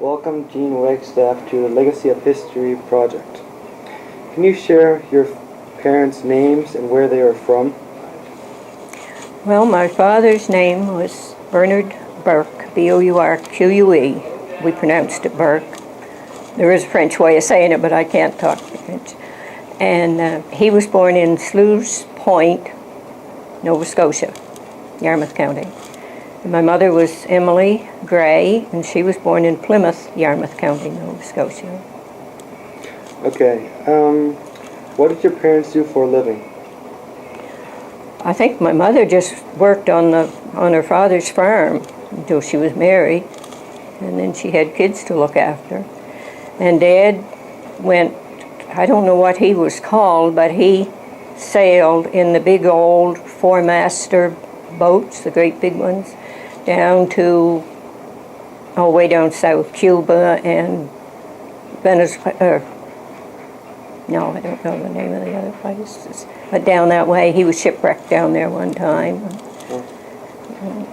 Welcome Jean Wagstaff to the Legacy of History project. Can you share your parents' names and where they are from? Well, my father's name was Bernard Burke, B-O-U-R-Q-U-E. We pronounced it Burke. There is a French way of saying it, but I can't talk French. And he was born in Sluice Point, Nova Scotia, Yarmouth County. And my mother was Emily Gray, and she was born in Plymouth, Yarmouth County, Nova Scotia. Okay. What did your parents do for a living? I think my mother just worked on her father's farm until she was married, and then she had kids to look after. And Dad went, I don't know what he was called, but he sailed in the big old four-master boats, the great big ones, down to, way down south, Cuba and Venezuela. No, I don't know the name of the other places. But down that way, he was shipwrecked down there one time.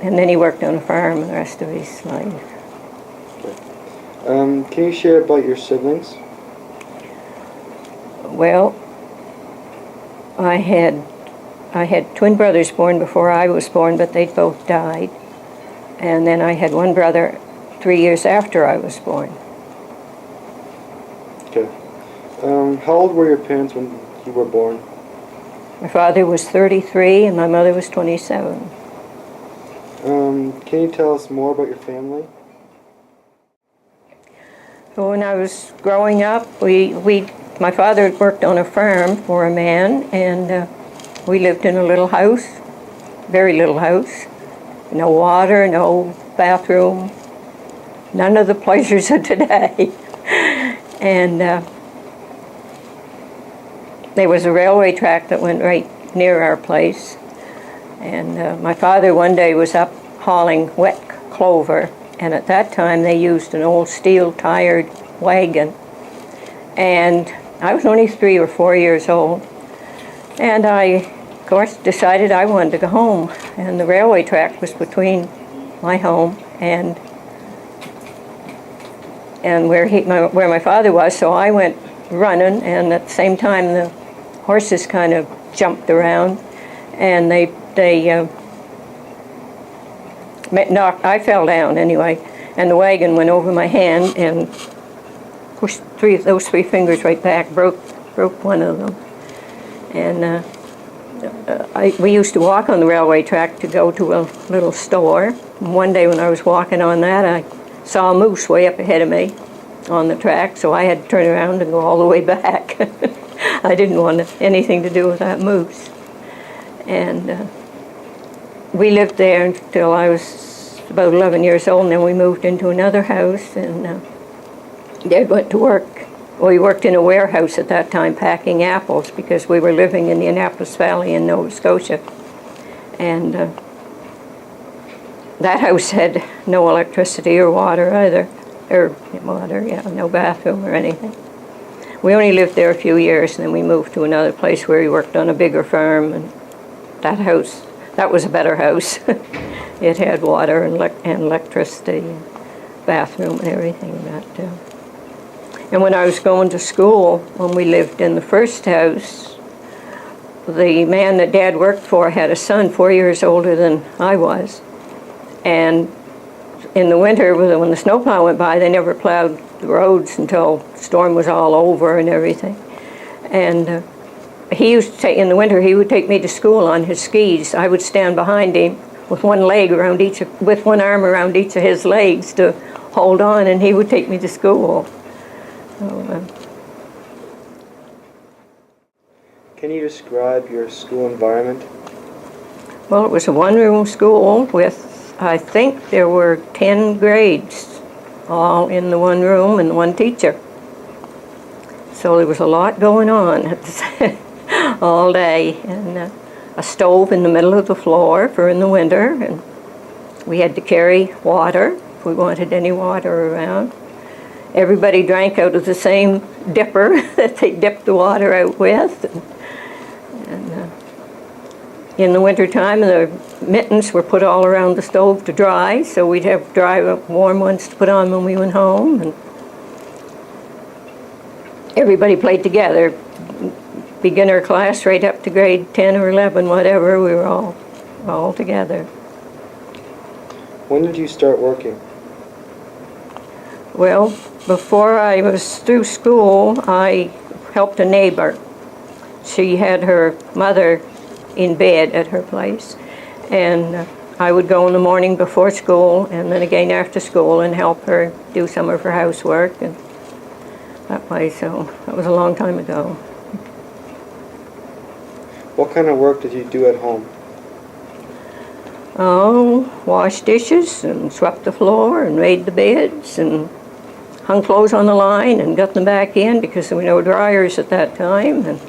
And then he worked on a farm the rest of his life. Okay. Can you share about your siblings? Well, I had twin brothers born before I was born, but they both died. And then I had one brother 3 years after I was born. Okay. How old were your parents when you were born? My father was 33 and my mother was 27. Can you tell us more about your family? So when I was growing up, my father worked on a farm for a man, and we lived in a little house, very little house. No water, no bathroom, none of the pleasures of today. And there was a railway track that went right near our place. And my father one day was up hauling wet clover, and at that time they used an old steel-tired wagon. And I was only 3 or 4 years old. And I, of course, decided I wanted to go home. And the railway track was between my home and where my father was, so I went running, and at the same time the horses kind of jumped around, and I fell down anyway, and the wagon went over my hand and pushed those three fingers right back, broke one of them. And we used to walk on the railway track to go to a little store. And one day when I was walking on that, I saw a moose way up ahead of me on the track, so I had to turn around and go all the way back. I didn't want anything to do with that moose. And we lived there until I was about 11 years old, and then we moved into another house, and Dad went to work. Well, he worked in a warehouse at that time packing apples because we were living in the Annapolis Valley in Nova Scotia. And that house had no electricity or water either. No bathroom or anything. We only lived there a few years, and then we moved to another place where he worked on a bigger farm, and that was a better house. It had water and electricity, and bathroom and everything that. And when I was going to school, when we lived in the first house, the man that Dad worked for had a son 4 years older than I was. And in the winter, when the snowplow went by, they never plowed the roads until the storm was all over and everything. And he used to in the winter, he would take me to school on his skis. I would stand behind him with one arm around each of his legs to hold on, and he would take me to school. Can you describe your school environment? Well, it was a one-room school with, I think there were 10 grades, all in the one room and one teacher. So there was a lot going on all day, and a stove in the middle of the floor for in the winter, and we had to carry water if we wanted any water around. Everybody drank out of the same dipper that they dipped the water out with. And in the wintertime, the mittens were put all around the stove to dry, so we'd have dry, warm ones to put on when we went home. And everybody played together, beginner class right up to grade 10 or 11, whatever, we were all together. When did you start working? Well, before I was through school, I helped a neighbor. She had her mother in bed at her place, and I would go in the morning before school and then again after school and help her do some of her housework and that way. So that was a long time ago. What kind of work did you do at home? Oh, washed dishes and swept the floor and made the beds and hung clothes on the line and got them back in because there were no dryers at that time. And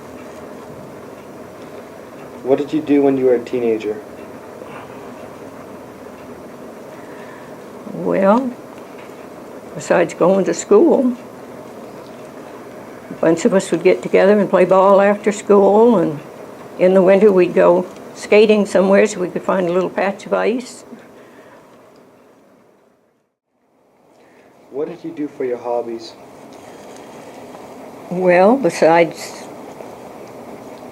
what did you do when you were a teenager? Well, besides going to school, a bunch of us would get together and play ball after school, and in the winter we'd go skating somewhere so we could find a little patch of ice. What did you do for your hobbies? Well, besides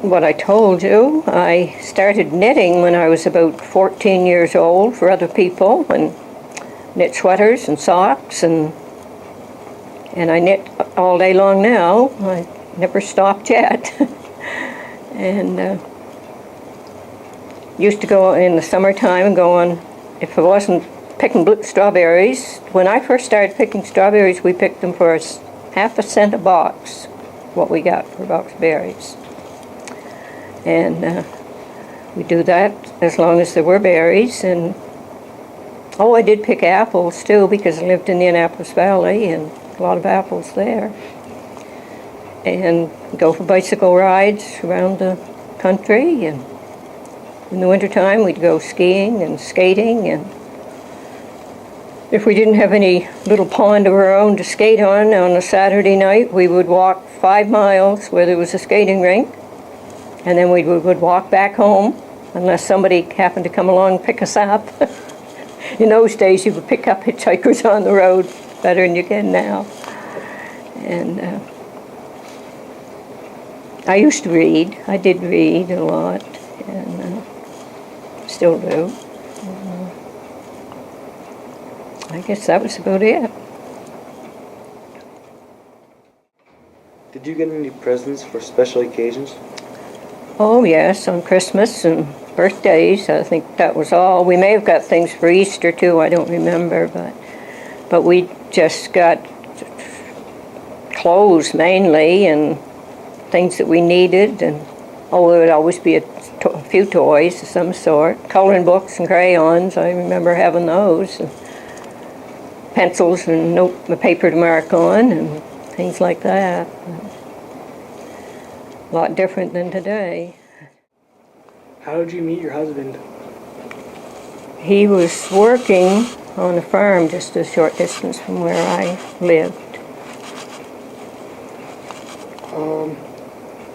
what I told you, I started knitting when I was about 14 years old for other people, and knit sweaters and socks, and I knit all day long now. I never stopped yet. And used to go in the summertime and go on, if I wasn't picking strawberries. When I first started picking strawberries, we picked them for half a cent a box, what we got for a box of berries. And we do that as long as there were berries. And I did pick apples too, because I lived in the Annapolis Valley and a lot of apples there. And go for bicycle rides around the country. And in the wintertime, we'd go skiing and skating. And if we didn't have any little pond of our own to skate on a Saturday night, we would walk 5 miles where there was a skating rink. And then we would walk back home unless somebody happened to come along and pick us up. In those days, you would pick up hitchhikers on the road better than you can now. And I used to read. I did read a lot, and still do. I guess that was about it. Did you get any presents for special occasions? Oh, yes, on Christmas and birthdays. I think that was all. We may have got things for Easter, too. I don't remember, but we just got clothes, mainly, and things that we needed. And, there would always be a few toys of some sort. Coloring books and crayons. I remember having those. And pencils and paper to mark on and things like that. A lot different than today. How did you meet your husband? He was working on a farm just a short distance from where I lived.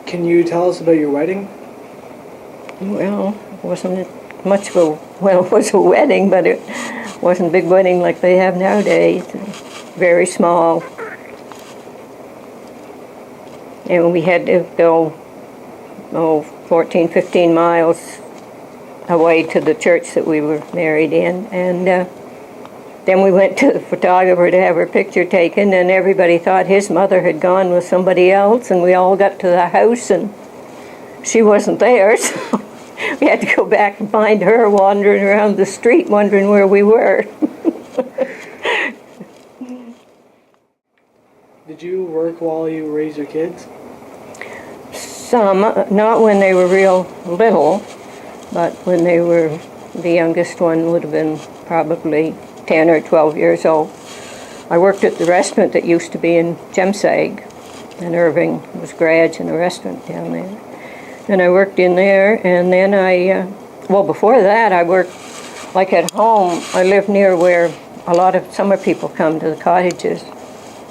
Can you tell us about your wedding? Well, it wasn't much of it was a wedding, but it wasn't a big wedding like they have nowadays. Very small. And we had to go 14, 15 miles away to the church that we were married in. And then we went to the photographer to have her picture taken, and everybody thought his mother had gone with somebody else, and we all got to the house, and she wasn't there, so we had to go back and find her wandering around the street wondering where we were. Did you work while you raised your kids? Some, not when they were real little, but when they were, the youngest one would have been probably 10 or 12 years old. I worked at the restaurant that used to be in Gemsag, in Irving. It was Gradge and a restaurant down there. And I worked in there, and then before that I worked, like at home, I lived near where a lot of summer people come to the cottages.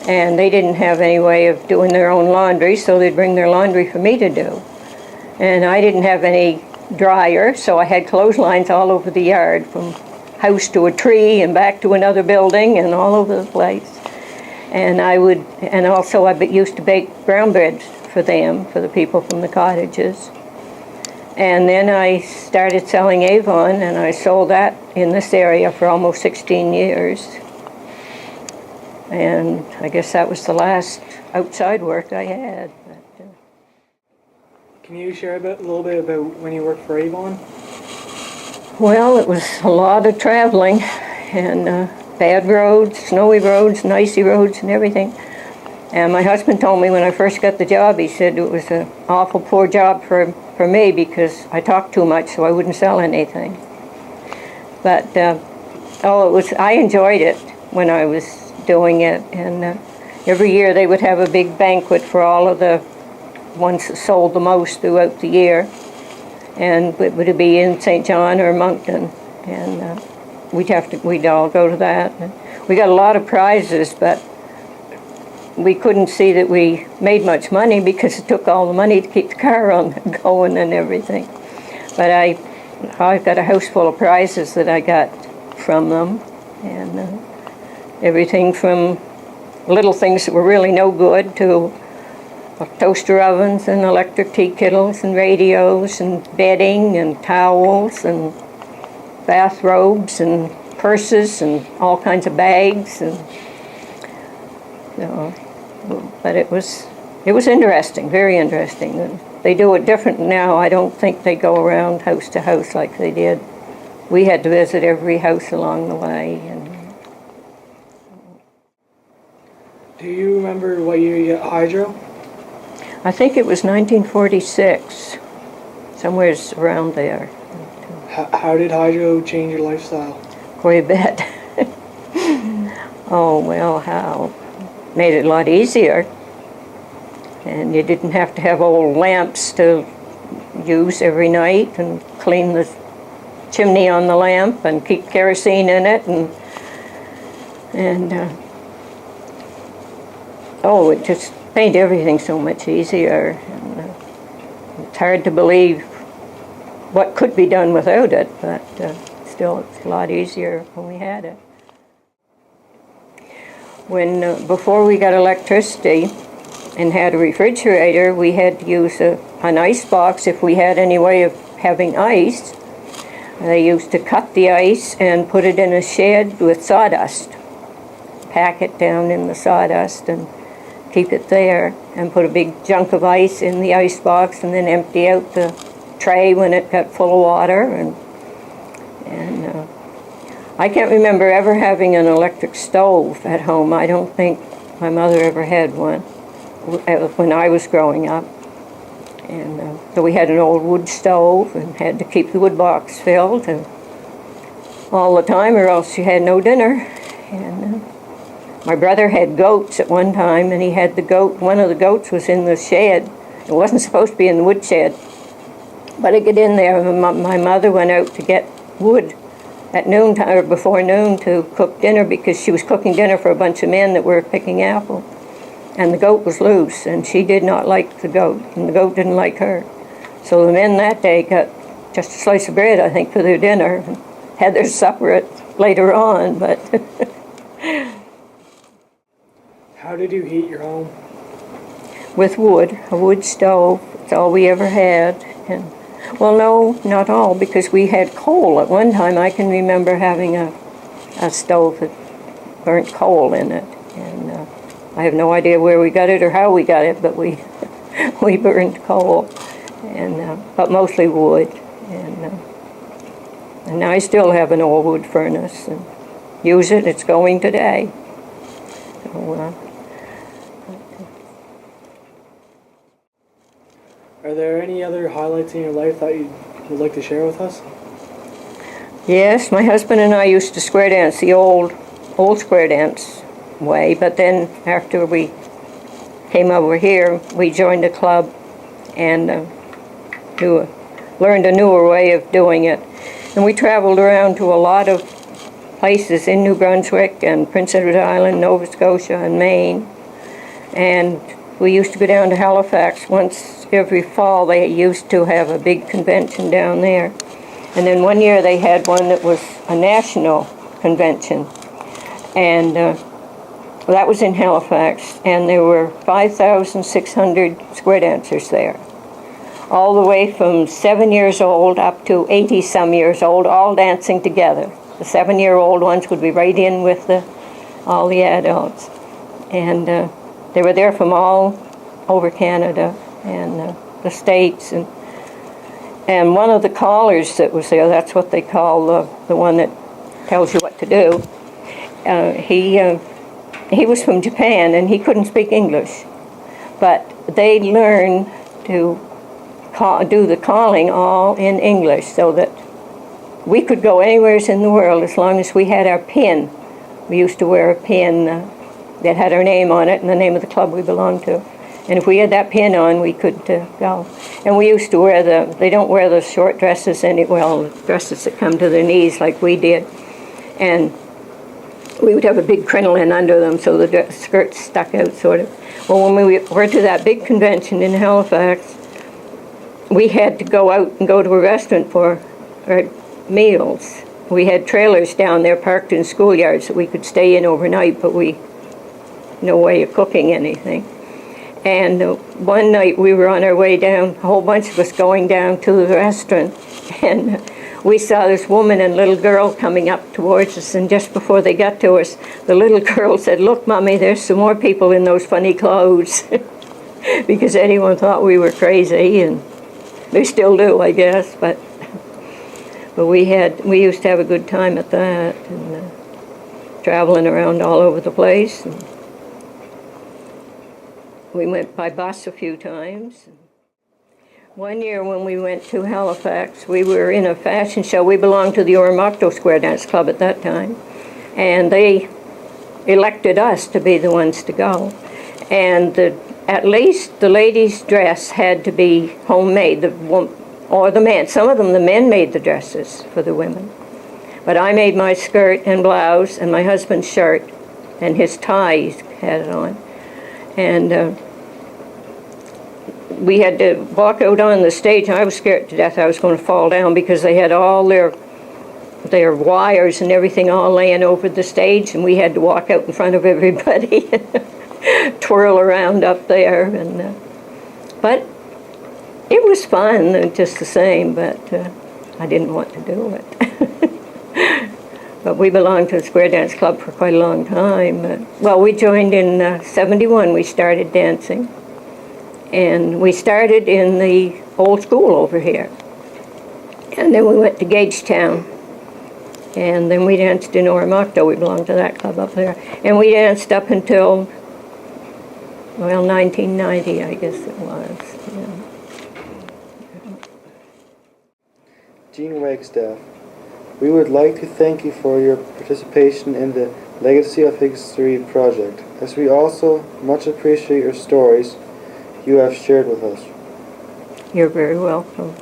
And they didn't have any way of doing their own laundry, so they'd bring their laundry for me to do. And I didn't have any dryer, so I had clotheslines all over the yard, from house to a tree and back to another building and all over the place. And also I used to bake brown bread for them, for the people from the cottages. And then I started selling Avon, and I sold that in this area for almost 16 years. And I guess that was the last outside work I had. Can you share a little bit about when you worked for Avon? Well, it was a lot of traveling, and bad roads, snowy roads, and icy roads, and everything. And my husband told me when I first got the job, he said it was an awful poor job for me because I talked too much, so I wouldn't sell anything. But I enjoyed it when I was doing it, and every year they would have a big banquet for all of the ones that sold the most throughout the year, and it would be in St. John or Moncton, and we'd all go to that. And we got a lot of prizes, but we couldn't see that we made much money because it took all the money to keep the car on going and everything. But I've got a house full of prizes that I got from them, and everything from little things that were really no good to toaster ovens and electric tea kettles and radios and bedding and towels and bathrobes and purses and all kinds of bags. And but it was interesting, very interesting. They do it different now. I don't think they go around house to house like they did. We had to visit every house along the way. And do you remember what year you got hydro? I think it was 1946, somewhere around there. How did hydro change your lifestyle? Quite a bit. Oh, well, how? Made it a lot easier. And you didn't have to have old lamps to use every night and clean the chimney on the lamp and keep kerosene in it. It just made everything so much easier. And, it's hard to believe what could be done without it, but still it's a lot easier when we had it. Before we got electricity and had a refrigerator, we had to use an ice box if we had any way of having ice. They used to cut the ice and put it in a shed with sawdust, pack it down in the sawdust and keep it there, and put a big chunk of ice in the ice box and then empty out the tray when it got full of water. And I can't remember ever having an electric stove at home. I don't think my mother ever had one when I was growing up. And so we had an old wood stove and had to keep the wood box filled and all the time, or else you had no dinner. And my brother had goats at one time, and he had one of the goats was in the shed. It wasn't supposed to be in the wood shed, but I get in there, and my mother went out to get wood at noontime or before noon to cook dinner because she was cooking dinner for a bunch of men that were picking apple. And the goat was loose, and she did not like the goat, and the goat didn't like her. So the men that day got just a slice of bread, I think, for their dinner, and had their supper later on. But how did you heat your home? With wood, a wood stove. It's all we ever had. And well, no, not all, because we had coal at one time. I can remember having a stove that burnt coal in it, and I have no idea where we got it or how we got it, but we burned coal, and but mostly wood, and I still have an old wood furnace and use it. It's going today. So, are there any other highlights in your life that you would like to share with us? Yes, my husband and I used to square dance the old square dance way, but then after we came over here, we joined a club and learned a newer way of doing it. And we traveled around to a lot of places in New Brunswick and Prince Edward Island, Nova Scotia, and Maine, and we used to go down to Halifax once every fall. They used to have a big convention down there. And then one year they had one that was a national convention. And that was in Halifax. And there were 5,600 square dancers there. All the way from 7 years old up to 80-some years old, all dancing together. The 7-year-old ones would be right in with all the adults. And they were there from all over Canada and the States. And one of the callers that was there, that's what they call the one that tells you what to do, he was from Japan, and he couldn't speak English. But they learned to do the calling all in English, so that we could go anywhere in the world as long as we had our pin. We used to wear a pin that had our name on it and the name of the club we belonged to. And if we had that pin on, we could go. And we used to wear they don't wear the short dresses dresses that come to their knees like we did. And we would have a big crinoline under them so the skirts stuck out, sort of. Well, when we were to that big convention in Halifax, we had to go out and go to a restaurant for our meals. We had trailers down there parked in schoolyards that we could stay in overnight, but no way of cooking anything. And one night we were on our way down, a whole bunch of us going down to the restaurant, and we saw this woman and little girl coming up towards us, and just before they got to us, the little girl said, "Look, Mommy, there's some more people in those funny clothes," because anyone thought we were crazy, and they still do, I guess, but we used to have a good time at that, and traveling around all over the place. And we went by bus a few times. One year when we went to Halifax, we were in a fashion show. We belonged to the Oromocto Square Dance Club at that time, and they elected us to be the ones to go. And at least the ladies' dress had to be homemade, or the men. Some of them, the men made the dresses for the women. But I made my skirt and blouse, and my husband's shirt, and his tie he had it on. And we had to walk out on the stage, and I was scared to death I was going to fall down, because they had all their wires and everything all laying over the stage, and we had to walk out in front of everybody, twirl around up there. But it was fun, just the same, but I didn't want to do it. But we belonged to the Square Dance Club for quite a long time. Well, we joined in 71, we started dancing. And we started in the old school over here. And then we went to Gagetown. And then we danced in Oromocto. We belonged to that club up there. And we danced up until, 1990, I guess it was. Yeah. Jean Wagstaff, we would like to thank you for your participation in the Legacy of History project, as we also much appreciate your stories you have shared with us. You're very welcome.